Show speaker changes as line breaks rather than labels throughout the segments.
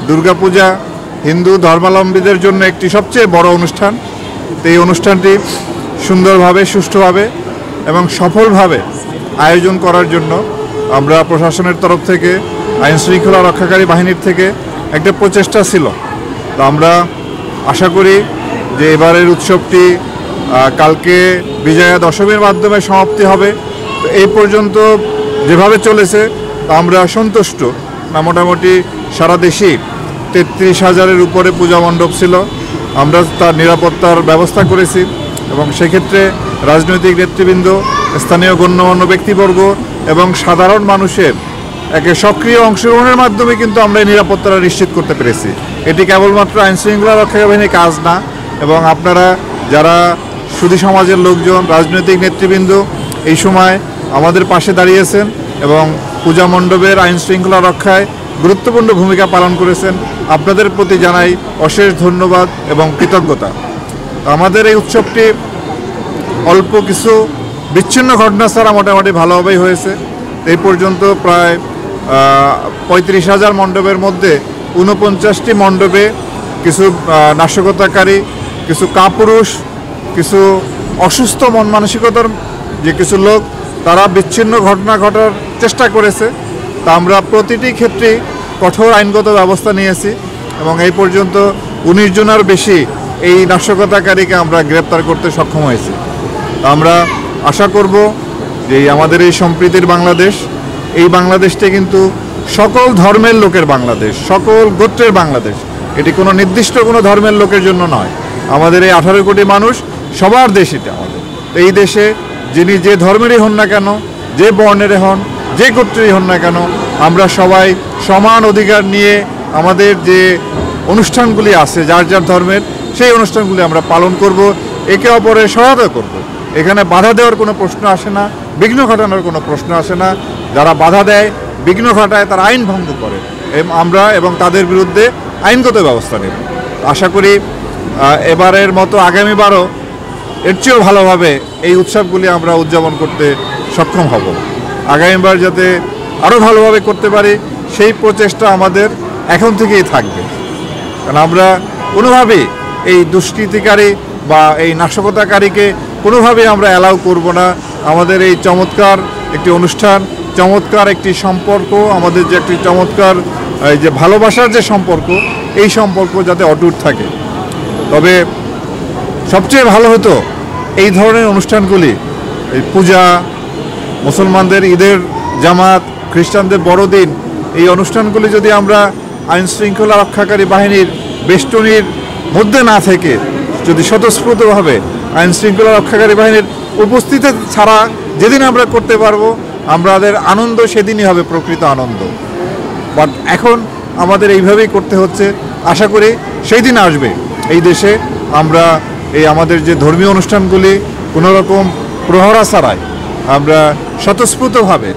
দুর্গাপূজা হিন্দু ধর্মাবলম্বীদের জন্য একটি সবচেয়ে বড় অনুষ্ঠান। তো এই অনুষ্ঠানটি সুন্দরভাবে, সুষ্ঠুভাবে এবং সফলভাবে আয়োজন করার জন্য আমরা প্রশাসনের তরফ থেকে, আইনশৃঙ্খলা রক্ষাকারী বাহিনীর থেকে একটা প্রচেষ্টা ছিল। তো আমরা আশা করি যে এবারের উৎসবটি কালকে বিজয়া দশমীর মাধ্যমে সমাপ্তি হবে। তো এই পর্যন্ত যেভাবে চলেছে তা আমরা সন্তুষ্ট। মোটামুটি সারা দেশেই 33,000-এর উপরে পূজা মণ্ডপ ছিল। আমরা তার নিরাপত্তার ব্যবস্থা করেছি এবং সেক্ষেত্রে রাজনৈতিক নেতৃবৃন্দ, স্থানীয় গণ্যমান্য ব্যক্তিবর্গ এবং সাধারণ মানুষের একে সক্রিয় অংশগ্রহণের মাধ্যমে কিন্তু আমরা এই নিরাপত্তাটা নিশ্চিত করতে পেরেছি। এটি কেবলমাত্র আইনশৃঙ্খলা রক্ষাকারী বাহিনীর কাজ না, এবং আপনারা যারা সুধী সমাজের লোকজন, রাজনৈতিক নেতৃবৃন্দ এই সময় আমাদের পাশে দাঁড়িয়েছেন এবং পূজা মণ্ডপের আইনশৃঙ্খলা রক্ষায় গুরুত্বপূর্ণ ভূমিকা পালন করেছেন, আপনাদের প্রতি জানাই অশেষ ধন্যবাদ এবং কৃতজ্ঞতা। আমাদের এই উৎসবটি অল্প কিছু বিচ্ছিন্ন ঘটনা ছাড়া মোটামুটি ভালোভাবেই হয়েছে। এই পর্যন্ত প্রায় 35,000 মণ্ডপের মধ্যে 49টি মণ্ডপে কিছু নাশকতাকারী, কিছু কাপুরুষ, কিছু অসুস্থ মন মানসিকতার যে কিছু লোক, তারা বিচ্ছিন্ন ঘটনা ঘটার চেষ্টা করেছে। তা আমরা প্রতিটি ক্ষেত্রেই কঠোর আইনগত ব্যবস্থা নিয়েছি এবং এই পর্যন্ত 19 জনের বেশি এই নাশকতাকারীকে আমরা গ্রেপ্তার করতে সক্ষম হয়েছি। আমরা আশা করব যে আমাদের এই সম্প্রীতির বাংলাদেশ, এই বাংলাদেশটি কিন্তু সকল ধর্মের লোকের বাংলাদেশ, সকল গোত্রের বাংলাদেশ। এটি কোনো নির্দিষ্ট কোনো ধর্মের লোকের জন্য নয়। আমাদের এই 18 কোটি মানুষ সবার দেশ এটা আমাদের। এই দেশে যিনি যে ধর্মেরই হন না কেন, যে বর্ণেরই হন, যে গোত্রেরই হন না কেন, আমরা সবাই সমান অধিকার নিয়ে আমাদের যে অনুষ্ঠানগুলি আছে যার যার ধর্মের, সেই অনুষ্ঠানগুলি আমরা পালন করব, একে অপরের সহায়তা করব। এখানে বাধা দেওয়ার কোনো প্রশ্ন আসে না, বিঘ্ন ঘটানোর কোনো প্রশ্ন আসে না। যারা বাধা দেয়, বিঘ্ন ঘটায়, তারা আইন ভঙ্গ করে, আমরা এবং তাদের বিরুদ্ধে আইনগত ব্যবস্থা নেব। আশা করি এবারের মতো আগামীবারও এর চেয়েও ভালোভাবে এই উৎসবগুলি আমরা উদযাপন করতে সক্ষম হব। আগামীবার যাতে আরও ভালোভাবে করতে পারি সেই প্রচেষ্টা আমাদের এখন থেকেই থাকবে। কারণ আমরা কোনোভাবেই এই দুষ্কৃতিকারী বা এই নাশকতাকারীকে কোনোভাবেই আমরা অ্যালাউ করব না। আমাদের এই চমৎকার একটি অনুষ্ঠান, চমৎকার একটি সম্পর্ক, আমাদের যে একটি চমৎকার এই যে ভালোবাসার যে সম্পর্ক, এই সম্পর্ক যাতে অটুট থাকে। তবে সবচেয়ে ভালো হতো এই ধরনের অনুষ্ঠানগুলি, এই পূজা, মুসলমানদের ঈদের জামাত, খ্রিস্টানদের বড়দিন, এই অনুষ্ঠানগুলি যদি আমরা আইনশৃঙ্খলা রক্ষাকারী বাহিনীর বেষ্টনীর মধ্যে না থেকে যদি স্বতঃস্ফূর্তভাবে আইনশৃঙ্খলা রক্ষাকারী বাহিনীর উপস্থিতি ছাড়া যেদিন আমরা করতে পারবো, আমাদের আনন্দ সেদিনই হবে প্রকৃত আনন্দ। বাট এখন আমাদের এইভাবেই করতে হচ্ছে। আশা করি সেই দিন আসবে এই দেশে আমরা এই আমাদের যে ধর্মীয় অনুষ্ঠানগুলি কোনো রকম প্রহরা ছাড়াই আমরা স্বতঃস্ফূর্তভাবে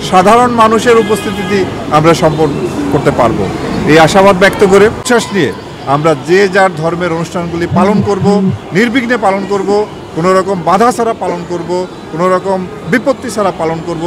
সাধারণ মানুষের উপস্থিতিতে আমরা সম্পন্ন করতে পারবো। এই আশাবাদ ব্যক্ত করে, বিশ্বাস নিয়ে আমরা যে যার ধর্মের অনুষ্ঠানগুলি পালন করব, নির্বিঘ্নে পালন করব, কোনো রকম বাধা ছাড়া পালন করব, কোনো রকম বিপত্তি ছাড়া পালন করব।